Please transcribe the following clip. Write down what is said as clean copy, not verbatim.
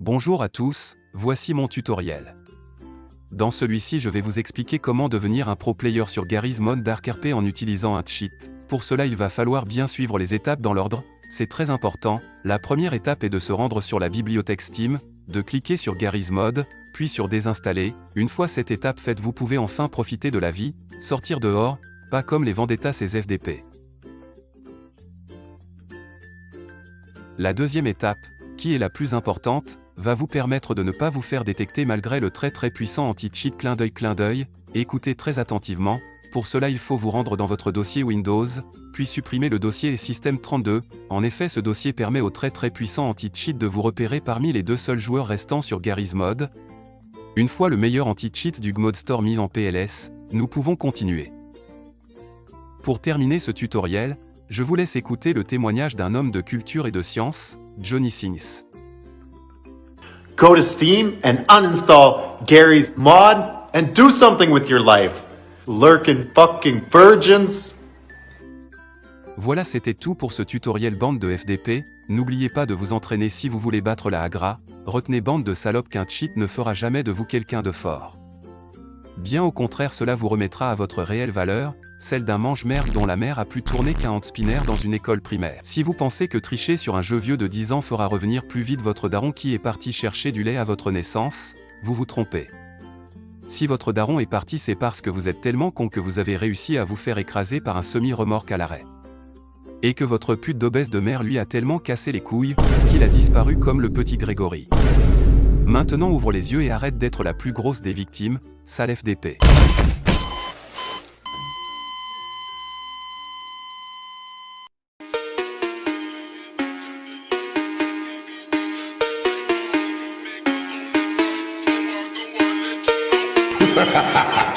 Bonjour à tous, voici mon tutoriel. Dans celui-ci je vais vous expliquer comment devenir un pro player sur Garry's Mod Dark RP en utilisant un cheat. Pour cela il va falloir bien suivre les étapes dans l'ordre, c'est très important. La première étape est de se rendre sur la bibliothèque Steam, de cliquer sur Garry's Mod, puis sur désinstaller. Une fois cette étape faite vous pouvez enfin profiter de la vie, sortir dehors, pas comme les Vendettas et FDP. La deuxième étape, qui est la plus importante, va vous permettre de ne pas vous faire détecter malgré le très puissant anti-cheat clin d'œil, et écoutez très attentivement. Pour cela il faut vous rendre dans votre dossier Windows, puis supprimer le dossier System32, en effet ce dossier permet au très puissant anti-cheat de vous repérer parmi les deux seuls joueurs restants sur Garry's Mod. Une fois le meilleur anti-cheat du Gmod Store mis en PLS, nous pouvons continuer. Pour terminer ce tutoriel, je vous laisse écouter le témoignage d'un homme de culture et de science, Johnny Sins. Go to Steam and uninstall Garry's Mod and do something with your life. Lurking fucking virgins. Voilà, c'était tout pour ce tutoriel bande de FDP. N'oubliez pas de vous entraîner si vous voulez battre la Agra. Retenez bande de salopes qu'un cheat ne fera jamais de vous quelqu'un de fort. Bien au contraire, cela vous remettra à votre réelle valeur, celle d'un mange-merde dont la mère a plus tourné qu'un hand-spinner dans une école primaire. Si vous pensez que tricher sur un jeu vieux de 10 ans fera revenir plus vite votre daron qui est parti chercher du lait à votre naissance, vous vous trompez. Si votre daron est parti, c'est parce que vous êtes tellement con que vous avez réussi à vous faire écraser par un semi-remorque à l'arrêt. Et que votre pute d'obèse de mère lui a tellement cassé les couilles, qu'il a disparu comme le petit Grégory. Maintenant ouvre les yeux et arrête d'être la plus grosse des victimes, sale FDP. Ha ha ha ha!